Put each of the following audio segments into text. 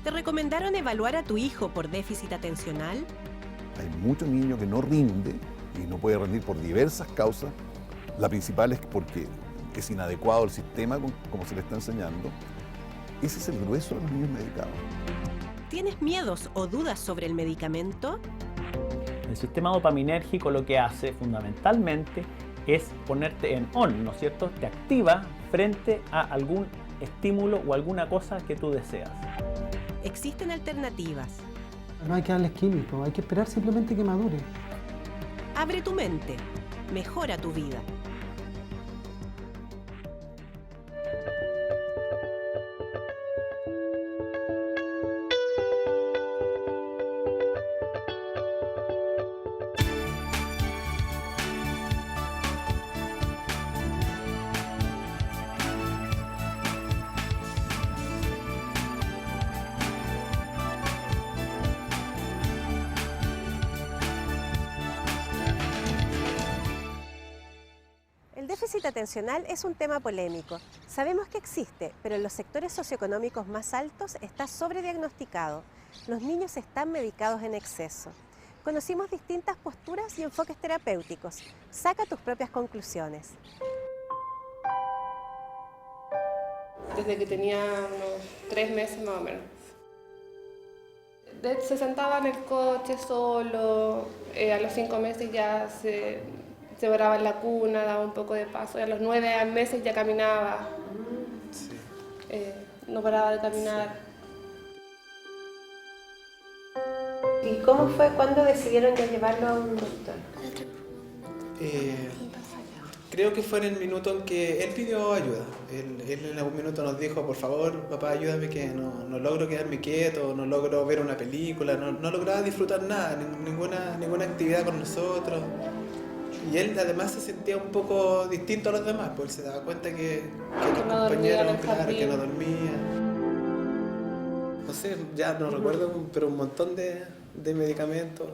¿Te recomendaron evaluar a tu hijo por déficit atencional? Hay muchos niños que no rinde y no puede rendir por diversas causas. La principal es porque es inadecuado el sistema como se le está enseñando. Ese es el grueso de los niños medicados. ¿Tienes miedos o dudas sobre el medicamento? El sistema dopaminérgico lo que hace fundamentalmente es ponerte en on, ¿no es cierto? Te activa frente a algún estímulo o alguna cosa que tú deseas. Existen alternativas. No hay que darles químicos, hay que esperar simplemente que madure. Abre tu mente. Mejora tu vida. El déficit atencional es un tema polémico. Sabemos que existe, pero en los sectores socioeconómicos más altos está sobrediagnosticado. Los niños están medicados en exceso. Conocimos distintas posturas y enfoques terapéuticos. Saca tus propias conclusiones. Desde que tenía unos 3 meses más o menos. Se sentaba en el coche solo, a los 5 meses ya se paraba en la cuna, daba un poco de paso, y a los 9 meses ya caminaba, no paraba de caminar. ¿Y cómo fue cuando decidieron ya llevarlo a un doctor? Creo que fue en el minuto en que él pidió ayuda. Él en algún minuto nos dijo, por favor, papá, ayúdame que no logro quedarme quieto, no logro ver una película, no lograba disfrutar nada, ninguna actividad con nosotros. Y él además se sentía un poco distinto a los demás, porque él se daba cuenta que los no dormía en el compañeros, claro, jardín. que no dormía. No sé, ya no recuerdo, pero un montón de medicamentos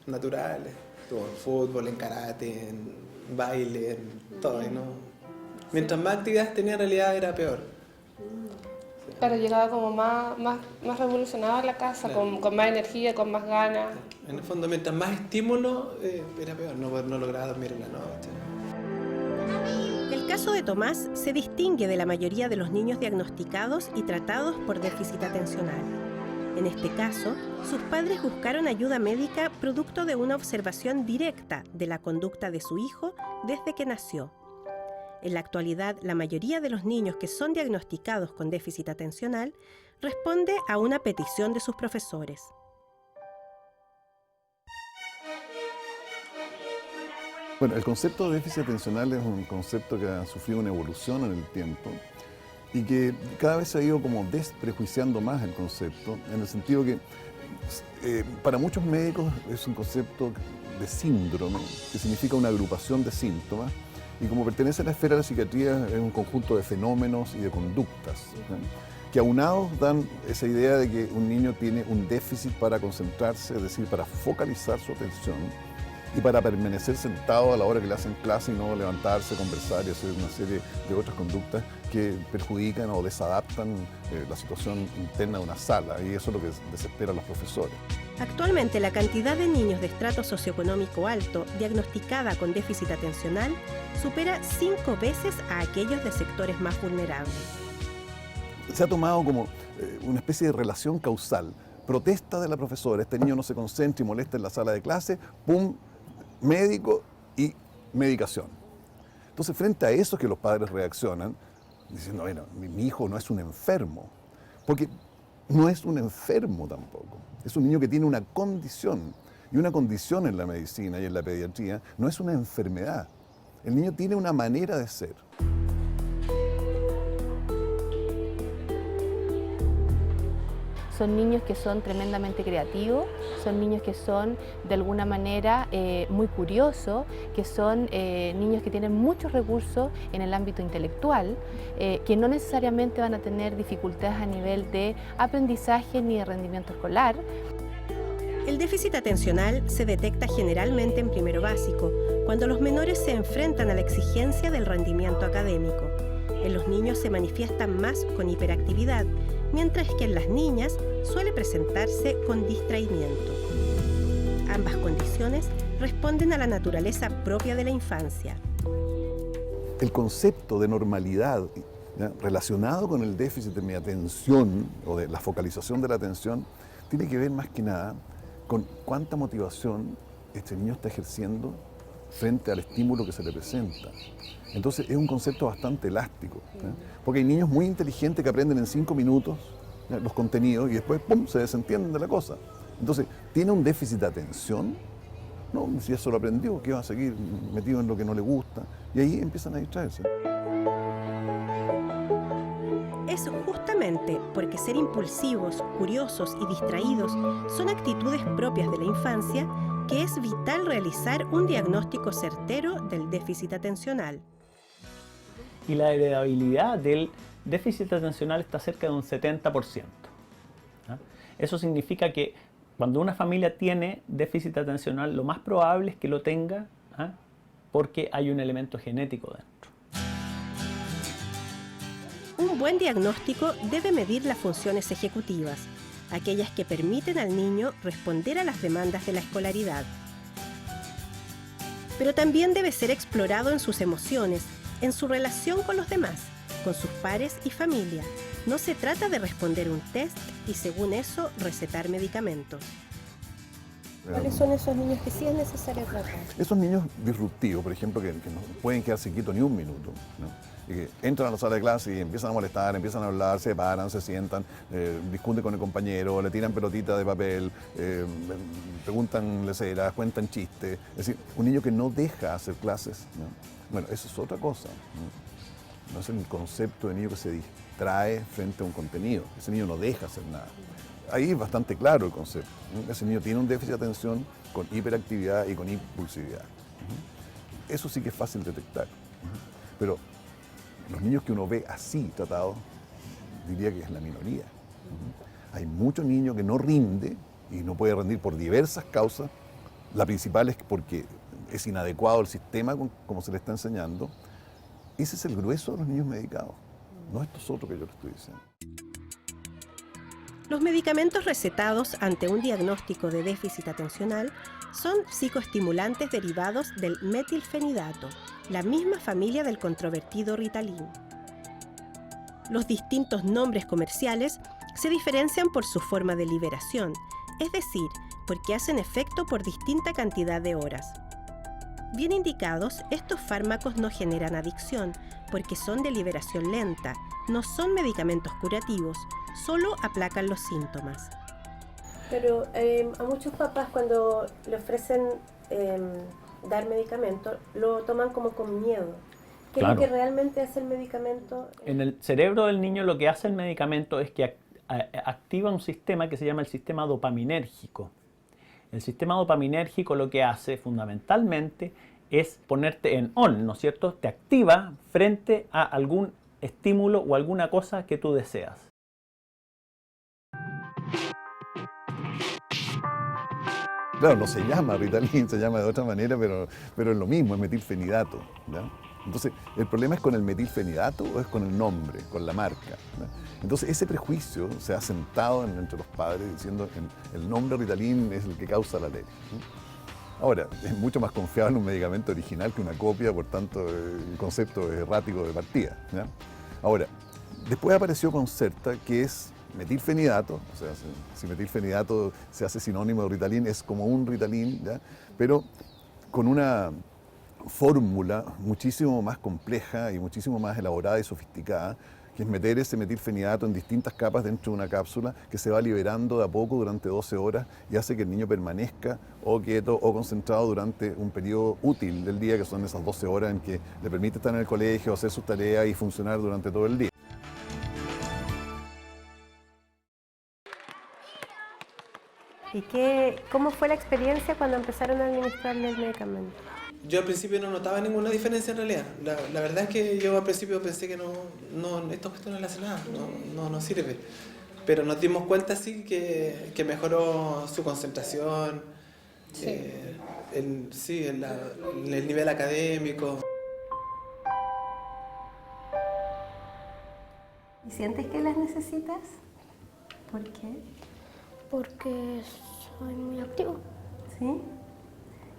naturales. Estuvo en fútbol, en karate, en baile, en todo. Y no. Mientras más actividades tenía, en realidad era peor. Claro, llegaba como más revolucionado a la casa, Claro. con más energía, con más ganas. En el fondo, mientras más estímulo, era peor, no lograba dormir en la noche. El caso de Tomás se distingue de la mayoría de los niños diagnosticados y tratados por déficit atencional. En este caso, sus padres buscaron ayuda médica producto de una observación directa de la conducta de su hijo desde que nació. En la actualidad, la mayoría de los niños que son diagnosticados con déficit atencional responde a una petición de sus profesores. Bueno, el concepto de déficit atencional es un concepto que ha sufrido una evolución en el tiempo y que cada vez se ha ido como desprejuiciando más el concepto, en el sentido que para muchos médicos es un concepto de síndrome, que significa una agrupación de síntomas, y como pertenece a la esfera de la psiquiatría es un conjunto de fenómenos y de conductas, ¿no?, que aunados dan esa idea de que un niño tiene un déficit para concentrarse, es decir, para focalizar su atención y para permanecer sentado a la hora que le hacen clase y no levantarse, conversar y hacer una serie de otras conductas que perjudican o desadaptan la situación interna de una sala, y eso es lo que desespera a los profesores. Actualmente, la cantidad de niños de estrato socioeconómico alto diagnosticada con déficit atencional supera 5 veces a aquellos de sectores más vulnerables. Se ha tomado como una especie de relación causal. Protesta de la profesora, este niño no se concentra y molesta en la sala de clase, ¡pum!, médico y medicación. Entonces, frente a eso es que los padres reaccionan diciendo, bueno, mi hijo no es un enfermo, porque no es un enfermo tampoco. Es un niño que tiene una condición, y una condición en la medicina y en la pediatría no es una enfermedad. El niño tiene una manera de ser. Son niños que son tremendamente creativos, son niños que son de alguna manera muy curiosos, que son niños que tienen muchos recursos en el ámbito intelectual, que no necesariamente van a tener dificultades a nivel de aprendizaje ni de rendimiento escolar. El déficit atencional se detecta generalmente en primero básico, cuando los menores se enfrentan a la exigencia del rendimiento académico. En los niños se manifiestan más con hiperactividad mientras que en las niñas suele presentarse con distraimiento. Ambas condiciones responden a la naturaleza propia de la infancia. El concepto de normalidad, ¿ya?, relacionado con el déficit de mi atención o de la focalización de la atención, tiene que ver más que nada con cuánta motivación este niño está ejerciendo frente al estímulo que se le presenta. Entonces es un concepto bastante elástico, ¿ya?, porque hay niños muy inteligentes que aprenden en 5 minutos, ¿ya?, los contenidos y después ¡pum!, se desentienden de la cosa. Entonces, ¿tiene un déficit de atención? No, si eso lo aprendió, ¿qué va a seguir metido en lo que no le gusta? Y ahí empiezan a distraerse. Es justamente porque ser impulsivos, curiosos y distraídos son actitudes propias de la infancia que es vital realizar un diagnóstico certero del déficit atencional. Y la heredabilidad del déficit atencional está cerca de un 70%. ¿Ah? Eso significa que cuando una familia tiene déficit atencional, lo más probable es que lo tenga, ¿ah?, porque hay un elemento genético dentro. Un buen diagnóstico debe medir las funciones ejecutivas, aquellas que permiten al niño responder a las demandas de la escolaridad. Pero también debe ser explorado en sus emociones, en su relación con los demás, con sus pares y familia. No se trata de responder un test y según eso recetar medicamentos. ¿Cuáles son esos niños que sí es necesario tratar? Esos niños disruptivos, por ejemplo, que no pueden quedarse quietos ni un minuto, ¿no?, y que entran a la sala de clase y empiezan a molestar, empiezan a hablar, se paran, se sientan, discuten con el compañero, le tiran pelotitas de papel, preguntan leceras, cuentan chistes. Es decir, un niño que no deja hacer clases, ¿no? Bueno, eso es otra cosa, ¿no? No es el concepto de niño que se distrae frente a un contenido. Ese niño no deja hacer nada. Ahí es bastante claro el concepto, ¿no? Ese niño tiene un déficit de atención con hiperactividad y con impulsividad. Eso sí que es fácil detectar. Pero los niños que uno ve así tratados, diría que es la minoría. Hay muchos niños que no rinde y no puede rendir por diversas causas. La principal es porque es inadecuado el sistema como se le está enseñando. Ese es el grueso de los niños medicados, no estos otros que yo les estoy diciendo. Los medicamentos recetados ante un diagnóstico de déficit atencional son psicoestimulantes derivados del metilfenidato, la misma familia del controvertido Ritalin. Los distintos nombres comerciales se diferencian por su forma de liberación, es decir, porque hacen efecto por distinta cantidad de horas. Bien indicados, estos fármacos no generan adicción, porque son de liberación lenta, no son medicamentos curativos, solo aplacan los síntomas. Pero a muchos papás cuando le ofrecen dar medicamentos, lo toman como con miedo. ¿Qué Claro. es lo que realmente hace el medicamento? En el cerebro del niño lo que hace el medicamento es que activa un sistema que se llama el sistema dopaminérgico. El sistema dopaminérgico lo que hace fundamentalmente es ponerte en on, ¿no es cierto? Te activa frente a algún estímulo o alguna cosa que tú deseas. Claro, no se llama Ritalin, se llama de otra manera, pero es lo mismo, es metilfenidato, ¿ya? Entonces, ¿el problema es con el metilfenidato o es con el nombre, con la marca, ¿ya? Entonces, ese prejuicio se ha sentado entre los padres diciendo que el nombre Ritalin es el que causa la alergia, ¿no? Ahora, es mucho más confiable un medicamento original que una copia, por tanto, el concepto es errático de partida, ¿ya? Ahora, después apareció Concerta, que es metilfenidato, o sea, si metilfenidato se hace sinónimo de Ritalin, es como un Ritalin, ¿ya? Pero con una fórmula muchísimo más compleja y muchísimo más elaborada y sofisticada, que es meter ese metilfenidato en distintas capas dentro de una cápsula que se va liberando de a poco durante 12 horas y hace que el niño permanezca o quieto o concentrado durante un periodo útil del día, que son esas 12 horas en que le permite estar en el colegio, hacer sus tareas y funcionar durante todo el día. ¿Y cómo fue la experiencia cuando empezaron a administrarle el medicamento? Yo al principio no notaba ninguna diferencia en realidad. La verdad es que yo al principio pensé que no esta cuestión no le hace nada, no sirve. Pero nos dimos cuenta sí que mejoró su concentración, Sí. el nivel académico. ¿Y sientes que las necesitas? ¿Por qué? Porque soy muy activo. ¿Sí?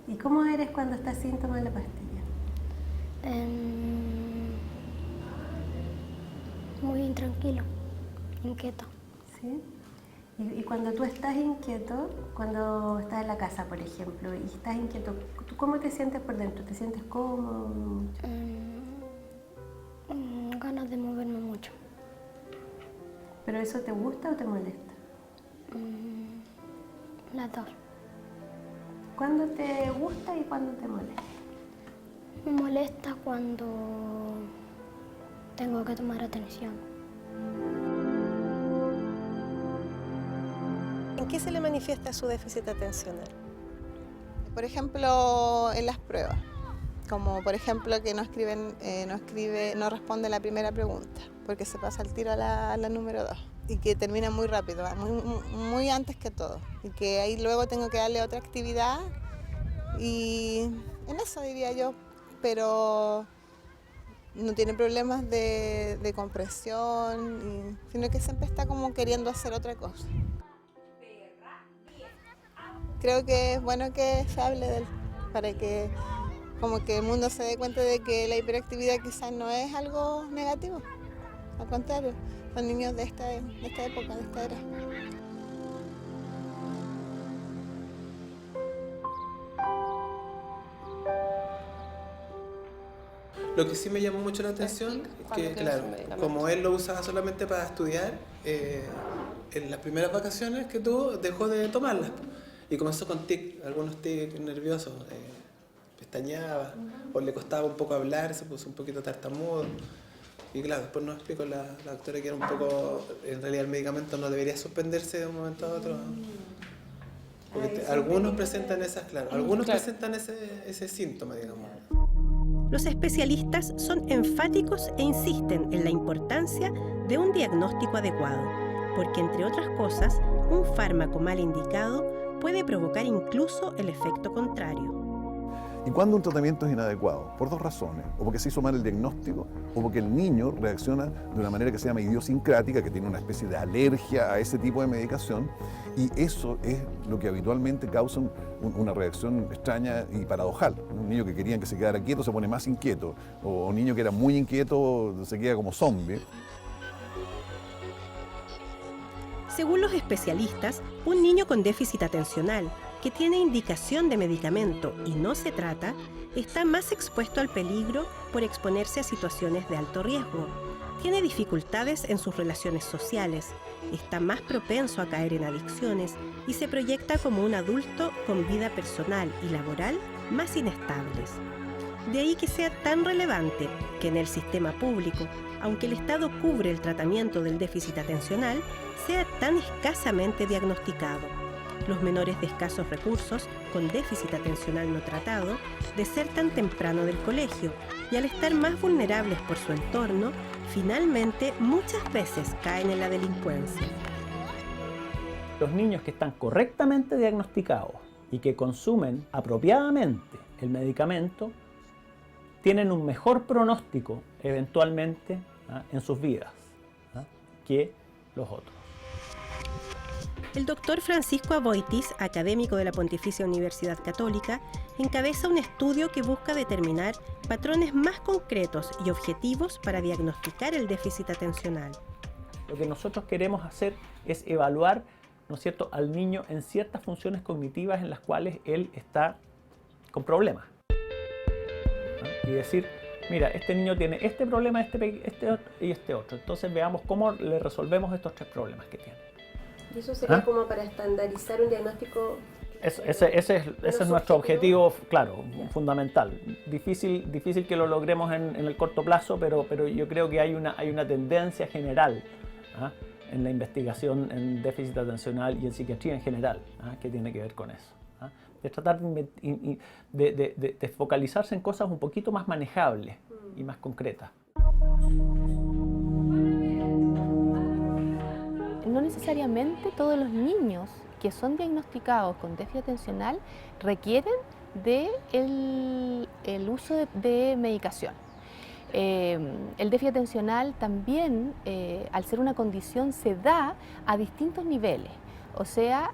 ¿Y cómo eres cuando estás sin tomar la pastilla? Muy intranquilo, inquieto. ¿Sí? Y cuando tú estás inquieto, cuando estás en la casa, por ejemplo, y estás inquieto, ¿tú cómo te sientes por dentro? ¿Te sientes cómodo? Ganas de moverme mucho. ¿Pero eso te gusta o te molesta? Las dos. ¿Cuándo te gusta y cuándo te molesta? Me molesta cuando tengo que tomar atención. ¿En qué se le manifiesta su déficit atencional? Por ejemplo, en las pruebas, como por ejemplo que no responde la primera pregunta, porque se pasa el tiro a la número 2 y que termina muy rápido, muy antes que todo, y que ahí luego tengo que darle otra actividad y en eso diría yo, pero no tiene problemas de comprensión, sino que siempre está como queriendo hacer otra cosa. Creo que es bueno que se hable de él, para que como que el mundo se dé cuenta de que la hiperactividad quizás no es algo negativo, al contrario, son niños de esta época, de esta era. Lo que sí me llamó mucho la atención es que, claro, como él lo usaba solamente para estudiar, en las primeras vacaciones que tuvo dejó de tomarlas y comenzó con tic, algunos tics nerviosos, pestañeaba o le costaba un poco hablar, se puso un poquito tartamudo. Y claro, después nos explicó la doctora que era un poco, en realidad el medicamento no debería suspenderse de un momento a otro. Porque algunos presentan esas, presentan ese síntoma, digamos. Los especialistas son enfáticos e insisten en la importancia de un diagnóstico adecuado, porque entre otras cosas, un fármaco mal indicado puede provocar incluso el efecto contrario. ¿Y cuándo un tratamiento es inadecuado? Por dos razones, o porque se hizo mal el diagnóstico, o porque el niño reacciona de una manera que se llama idiosincrática, que tiene una especie de alergia a ese tipo de medicación, y eso es lo que habitualmente causa una reacción extraña y paradojal. Un niño que querían que se quedara quieto se pone más inquieto, o un niño que era muy inquieto se queda como zombie. Según los especialistas, un niño con déficit atencional que tiene indicación de medicamento y no se trata, está más expuesto al peligro por exponerse a situaciones de alto riesgo. Tiene dificultades en sus relaciones sociales, está más propenso a caer en adicciones y se proyecta como un adulto con vida personal y laboral más inestables. De ahí que sea tan relevante que en el sistema público, aunque el Estado cubre el tratamiento del déficit atencional, sea tan escasamente diagnosticado. Los menores de escasos recursos, con déficit atencional no tratado, desertan temprano del colegio y al estar más vulnerables por su entorno, finalmente muchas veces caen en la delincuencia. Los niños que están correctamente diagnosticados y que consumen apropiadamente el medicamento tienen un mejor pronóstico eventualmente en sus vidas que los otros. El doctor Francisco Aboitis, académico de la Pontificia Universidad Católica, encabeza un estudio que busca determinar patrones más concretos y objetivos para diagnosticar el déficit atencional. Lo que nosotros queremos hacer es evaluar, ¿no es cierto?, al niño en ciertas funciones cognitivas en las cuales él está con problemas. Y decir, mira, este niño tiene este problema, este otro y este otro. Entonces veamos cómo le resolvemos estos tres problemas que tiene. ¿Y eso sería como para estandarizar un diagnóstico? Ese es nuestro objetivo, claro, fundamental. Difícil que lo logremos en el corto plazo, pero yo creo que hay una tendencia general en la investigación en déficit atencional y en psiquiatría en general, que tiene que ver con eso. De tratar de focalizarse en cosas un poquito más manejables y más concretas. No necesariamente todos los niños que son diagnosticados con déficit atencional requieren del uso de medicación. El déficit atencional también, al ser una condición, se da a distintos niveles. O sea,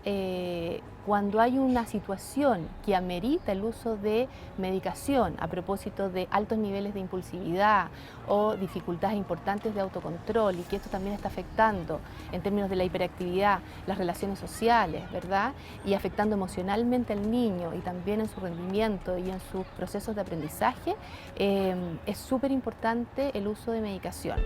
cuando hay una situación que amerita el uso de medicación a propósito de altos niveles de impulsividad o dificultades importantes de autocontrol, y que esto también está afectando en términos de la hiperactividad las relaciones sociales, ¿verdad? Y afectando emocionalmente al niño y también en su rendimiento y en sus procesos de aprendizaje, es súper importante el uso de medicación.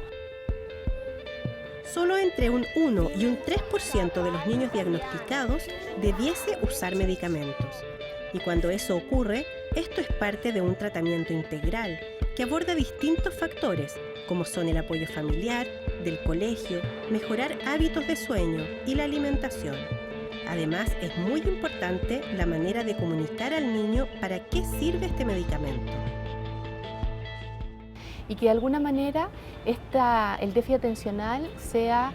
Solo entre un 1 y un 3% de los niños diagnosticados debiese usar medicamentos. Y cuando eso ocurre, esto es parte de un tratamiento integral que aborda distintos factores, como son el apoyo familiar, del colegio, mejorar hábitos de sueño y la alimentación. Además, es muy importante la manera de comunicar al niño para qué sirve este medicamento. Y que de alguna manera el déficit atencional sea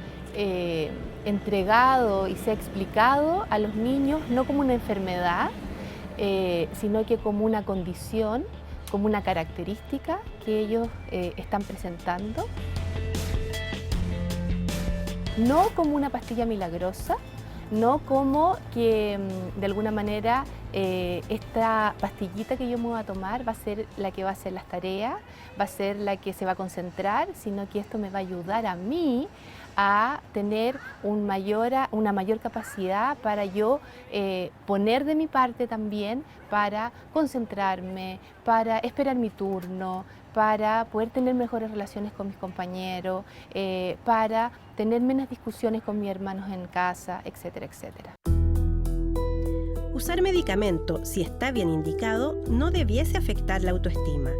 entregado y sea explicado a los niños no como una enfermedad, sino que como una condición, como una característica que ellos están presentando. No como una pastilla milagrosa, no como que de alguna manera esta pastillita que yo me voy a tomar va a ser la que va a hacer las tareas, va a ser la que se va a concentrar, sino que esto me va a ayudar a mí a tener una mayor capacidad para yo poner de mi parte también para concentrarme, para esperar mi turno, para poder tener mejores relaciones con mis compañeros, para tener menos discusiones con mis hermanos en casa, etcétera, etcétera. Usar medicamento, si está bien indicado, no debiese afectar la autoestima.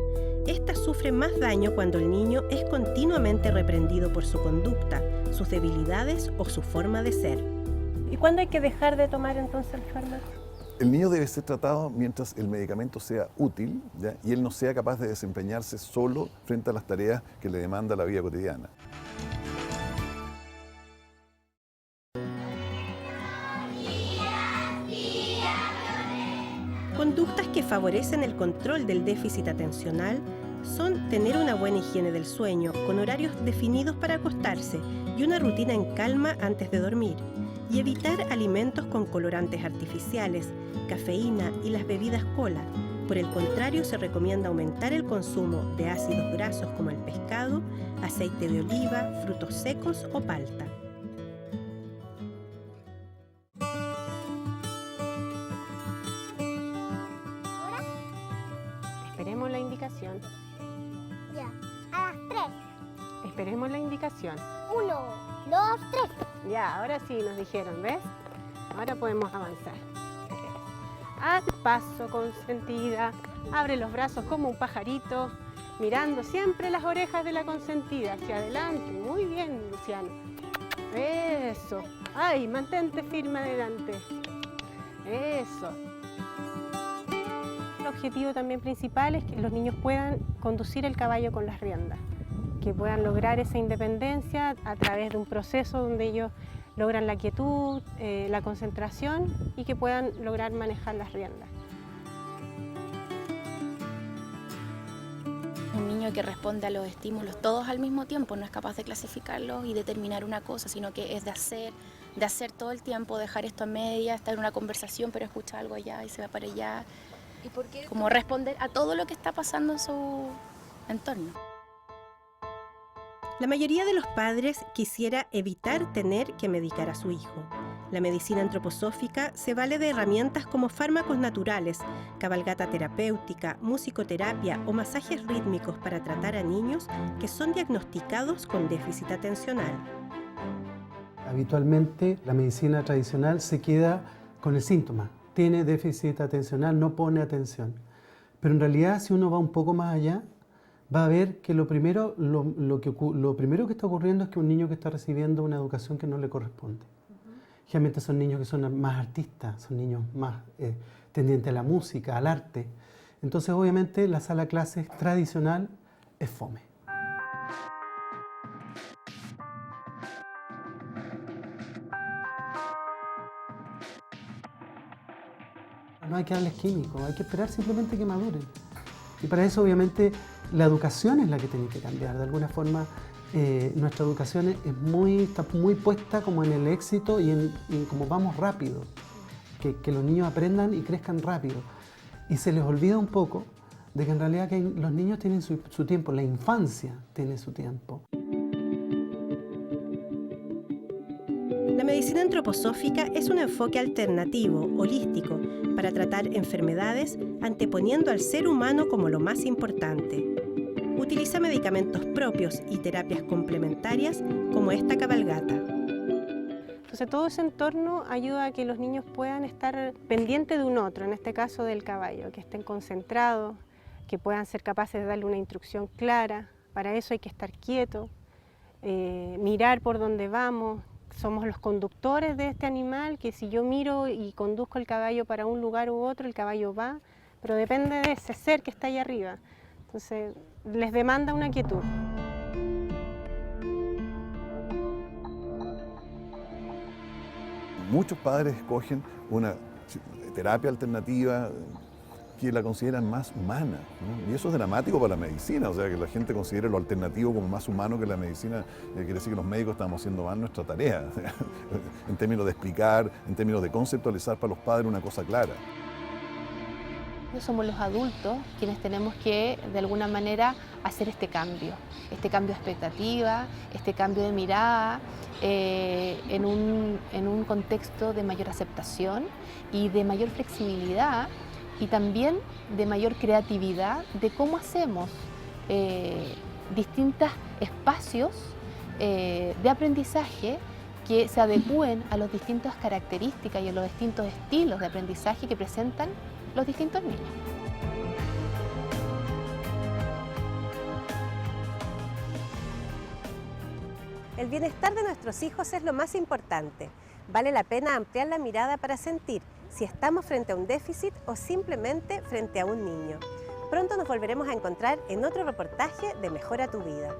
Esta sufre más daño cuando el niño es continuamente reprendido por su conducta, sus debilidades o su forma de ser. ¿Y cuándo hay que dejar de tomar entonces el fármaco? El niño debe ser tratado mientras el medicamento sea útil, ¿ya? Y él no sea capaz de desempeñarse solo frente a las tareas que le demanda la vida cotidiana. Conductas que favorecen el control del déficit atencional son tener una buena higiene del sueño, con horarios definidos para acostarse y una rutina en calma antes de dormir, y evitar alimentos con colorantes artificiales, cafeína y las bebidas cola. Por el contrario, se recomienda aumentar el consumo de ácidos grasos como el pescado, aceite de oliva, frutos secos o palta. Esperemos la indicación. Ya, a las 3. Esperemos la indicación. 1, 2, 3. Ya, ahora sí nos dijeron, ¿ves? Ahora podemos avanzar. Haz paso, consentida. Abre los brazos como un pajarito, mirando siempre las orejas de la consentida hacia adelante. Muy bien, Luciano. Eso. Ay, mantente firme adelante. Eso. El objetivo también principal es que los niños puedan conducir el caballo con las riendas, que puedan lograr esa independencia a través de un proceso donde ellos logran la quietud, la concentración y que puedan lograr manejar las riendas. Un niño que responde a los estímulos todos al mismo tiempo no es capaz de clasificarlos y determinar una cosa, sino que es de hacer todo el tiempo, dejar esto a media, estar en una conversación pero escucha algo allá y se va para allá. ¿Y por qué? Como responder a todo lo que está pasando en su entorno. La mayoría de los padres quisiera evitar tener que medicar a su hijo. La medicina antroposófica se vale de herramientas como fármacos naturales, cabalgata terapéutica, musicoterapia o masajes rítmicos para tratar a niños que son diagnosticados con déficit atencional. Habitualmente la medicina tradicional se queda con el síntoma. Tiene déficit atencional, no pone atención. Pero en realidad, si uno va un poco más allá, va a ver que lo primero que está ocurriendo es que un niño que está recibiendo una educación que no le corresponde. Generalmente son niños que son más artistas, son niños más tendientes a la música, al arte. Entonces, obviamente, la sala de clases tradicional es fome. No hay que darles químicos, hay que esperar simplemente que maduren. Y para eso, obviamente, La educación es la que tiene que cambiar. De alguna forma, nuestra educación está muy puesta como en el éxito y en cómo vamos rápido, que los niños aprendan y crezcan rápido. Y se les olvida un poco de que en realidad los niños tienen su tiempo, la infancia tiene su tiempo. La medicina antroposófica es un enfoque alternativo, holístico, para tratar enfermedades anteponiendo al ser humano como lo más importante. Utiliza medicamentos propios y terapias complementarias como esta cabalgata. Entonces todo ese entorno ayuda a que los niños puedan estar pendientes de un otro, en este caso del caballo, que estén concentrados, que puedan ser capaces de darle una instrucción clara. Para eso hay que estar quieto, mirar por dónde vamos. Somos los conductores de este animal, que si yo miro y conduzco el caballo para un lugar u otro, el caballo va, pero depende de ese ser que está ahí arriba. Entonces les demanda una quietud. Muchos padres escogen una terapia alternativa que la consideran más humana, ¿no? Y eso es dramático para la medicina, o sea, que la gente considere lo alternativo como más humano que la medicina, quiere decir que los médicos estamos haciendo mal nuestra tarea, en términos de explicar, en términos de conceptualizar para los padres una cosa clara. Somos los adultos quienes tenemos que, de alguna manera, hacer este cambio de expectativa, este cambio de mirada, en un contexto de mayor aceptación y de mayor flexibilidad, y también de mayor creatividad de cómo hacemos distintos espacios de aprendizaje que se adecúen a las distintas características y a los distintos estilos de aprendizaje que presentan los distintos niños. El bienestar de nuestros hijos es lo más importante. Vale la pena ampliar la mirada para sentir si estamos frente a un déficit o simplemente frente a un niño. Pronto nos volveremos a encontrar en otro reportaje de Mejora tu Vida.